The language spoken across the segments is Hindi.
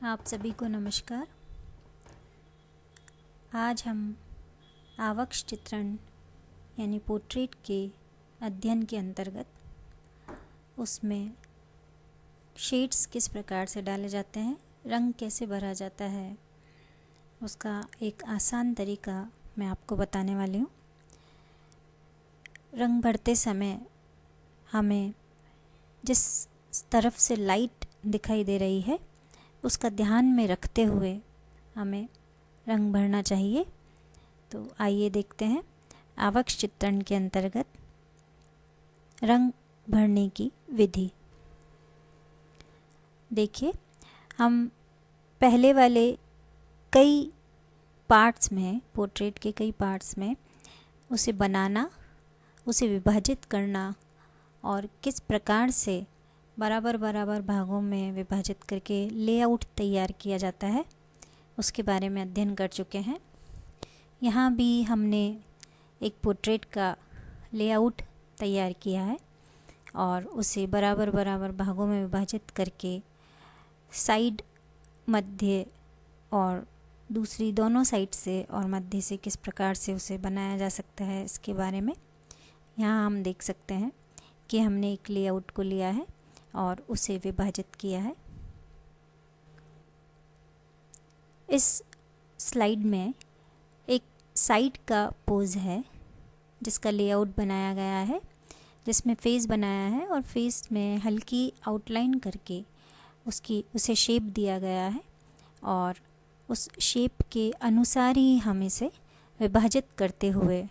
आप सभी को नमस्कार। आज हम आवक्ष चित्रण यानी पोर्ट्रेट के अध्ययन के अंतर्गत उसमें शेड्स किस प्रकार से डाले जाते हैं, रंग कैसे भरा जाता है, उसका एक आसान तरीका मैं आपको बताने वाली हूँ। रंग भरते समय हमें जिस तरफ से लाइट दिखाई दे रही है उसका ध्यान में रखते हुए हमें रंग भरना चाहिए। तो आइए देखते हैं आवक्ष चित्रण के अंतर्गत रंग भरने की विधि। देखिए, हम पहले वाले कई पार्ट्स में, पोर्ट्रेट के कई पार्ट्स में उसे बनाना, उसे विभाजित करना और किस प्रकार से बराबर बराबर भागों में विभाजित करके लेआउट तैयार किया जाता है उसके बारे में अध्ययन कर चुके हैं। यहाँ भी हमने एक पोर्ट्रेट का लेआउट तैयार किया है और उसे बराबर बराबर भागों में विभाजित करके साइड, मध्य और दूसरी दोनों साइड से और मध्य से किस प्रकार से उसे बनाया जा सकता है इसके बारे में यहाँ हम देख सकते हैं कि हमने एक लेआउट को लिया है और उसे विभाजित किया है। इस स्लाइड में एक साइड का पोज है जिसका लेआउट बनाया गया है, जिसमें फेस बनाया है और फेस में हल्की आउटलाइन करके उसे शेप दिया गया है और उस शेप के अनुसार ही हम इसे विभाजित करते हुए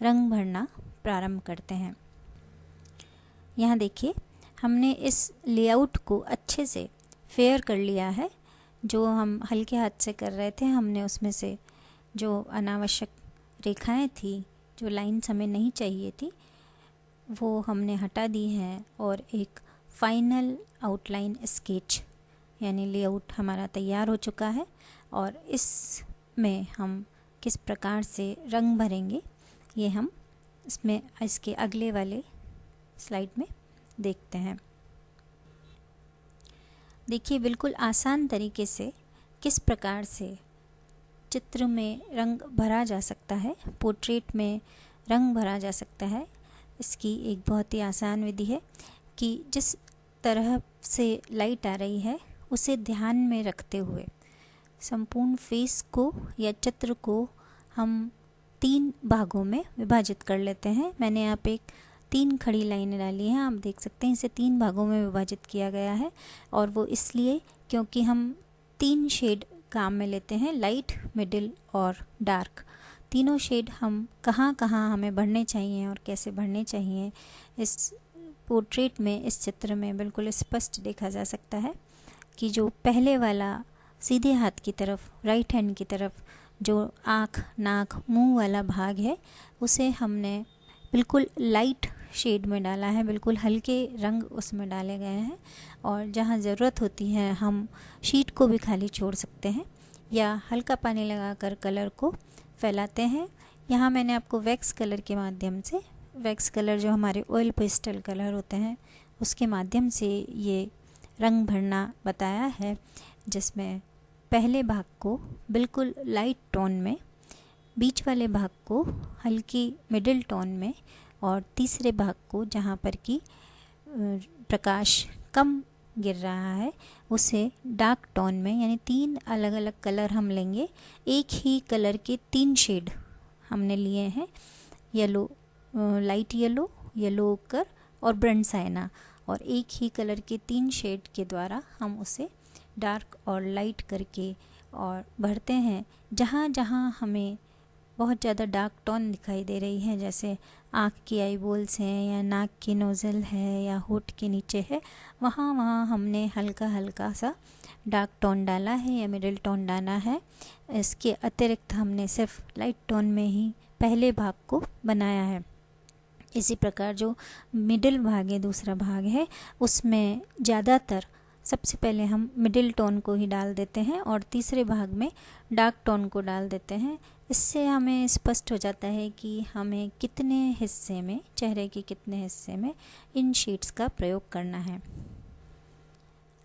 रंग भरना प्रारंभ करते हैं। यहाँ देखिए, हमने इस लेआउट को अच्छे से फेयर कर लिया है। जो हम हल्के हाथ से कर रहे थे, हमने उसमें से जो अनावश्यक रेखाएं थी, जो लाइन्स हमें नहीं चाहिए थी, वो हमने हटा दी हैं और एक फाइनल आउटलाइन स्केच यानी लेआउट हमारा तैयार हो चुका है। और इसमें हम किस प्रकार से रंग भरेंगे ये हम इसके अगले वाले स्लाइड में देखते हैं। देखिए, बिल्कुल आसान तरीके से किस प्रकार से चित्र में रंग भरा जा सकता है, पोर्ट्रेट में रंग भरा जा सकता है। इसकी एक बहुत ही आसान विधि है कि जिस तरह से लाइट आ रही है उसे ध्यान में रखते हुए संपूर्ण फेस को या चित्र को हम 3 भागों में विभाजित कर लेते हैं। मैंने यहाँ पे 3 खड़ी लाइनें डाली हैं, आप देख सकते हैं इसे 3 भागों में विभाजित किया गया है और वो इसलिए क्योंकि हम 3 शेड काम में लेते हैं, लाइट, मिडिल और डार्क। तीनों शेड हम कहाँ कहाँ हमें भरने चाहिए और कैसे भरने चाहिए इस पोर्ट्रेट में, इस चित्र में बिल्कुल स्पष्ट देखा जा सकता है कि जो पहले वाला सीधे हाथ की तरफ, राइट हैंड की तरफ जो आँख, नाक, मुंह वाला भाग है उसे हमने बिल्कुल लाइट शेड में डाला है, बिल्कुल हल्के रंग उसमें डाले गए हैं और जहाँ ज़रूरत होती है हम शीट को भी खाली छोड़ सकते हैं या हल्का पानी लगाकर कलर को फैलाते हैं। यहाँ मैंने आपको वैक्स कलर के माध्यम से, वैक्स कलर जो हमारे ऑयल पेस्टल कलर होते हैं उसके माध्यम से ये रंग भरना बताया है, जिसमें पहले भाग को बिल्कुल लाइट टोन में, बीच वाले भाग को हल्की मिडिल टोन में और तीसरे भाग को जहाँ पर कि प्रकाश कम गिर रहा है उसे डार्क टोन में, यानी 3 अलग अलग कलर हम लेंगे। एक ही कलर के 3 शेड हमने लिए हैं, येलो, लाइट येलो, येलो ओकर और ब्रंट साइना, और एक ही कलर के 3 शेड के द्वारा हम उसे डार्क और लाइट करके और भरते हैं। जहाँ जहाँ हमें बहुत ज़्यादा डार्क टोन दिखाई दे रही है, जैसे आँख की आई बोल्स हैं या नाक की नोज़ल है या होठ के नीचे है, वहाँ वहाँ हमने हल्का हल्का सा डार्क टोन डाला है या मिडिल टोन डाला है। इसके अतिरिक्त हमने सिर्फ लाइट टोन में ही पहले भाग को बनाया है। इसी प्रकार जो मिडिल भाग है, दूसरा भाग है, उसमें ज़्यादातर सबसे पहले हम मिडिल टोन को ही डाल देते हैं और तीसरे भाग में डार्क टोन को डाल देते हैं। इससे हमें स्पष्ट हो जाता है कि हमें कितने हिस्से में, चेहरे के कितने हिस्से में इन शेड्स का प्रयोग करना है।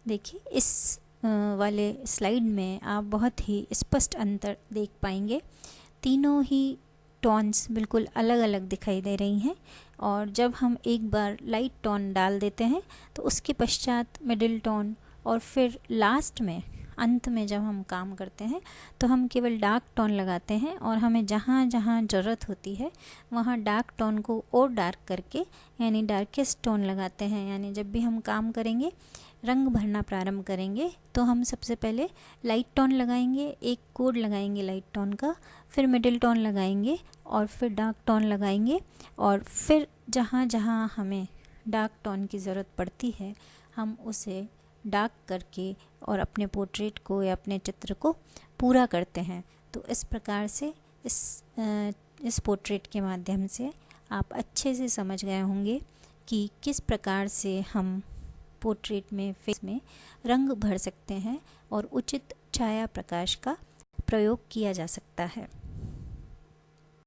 देखिए, इस वाले स्लाइड में आप बहुत ही स्पष्ट अंतर देख पाएंगे। तीनों ही टोन्स बिल्कुल अलग अलग दिखाई दे रही हैं, और जब हम एक बार लाइट टोन डाल देते हैं तो उसके पश्चात मिडिल टोन, और फिर लास्ट में अंत में जब हम काम करते हैं तो हम केवल डार्क टोन लगाते हैं, और हमें जहाँ जहाँ ज़रूरत होती है वहाँ डार्क टोन को और डार्क करके यानी डार्केस्ट टोन लगाते हैं। यानी जब भी हम काम करेंगे, रंग भरना प्रारंभ करेंगे, तो हम सबसे पहले लाइट टोन लगाएंगे, एक कोड लगाएंगे लाइट टोन का, फिर मिडिल टोन लगाएंगे और फिर डार्क टोन लगाएंगे, और फिर जहाँ जहाँ हमें डार्क टोन की ज़रूरत पड़ती है हम उसे डार्क करके और अपने पोर्ट्रेट को या अपने चित्र को पूरा करते हैं। तो इस प्रकार से इस पोर्ट्रेट के माध्यम से आप अच्छे से समझ गए होंगे कि किस प्रकार से हम पोर्ट्रेट में, फेस में रंग भर सकते हैं और उचित छाया प्रकाश का प्रयोग किया जा सकता है।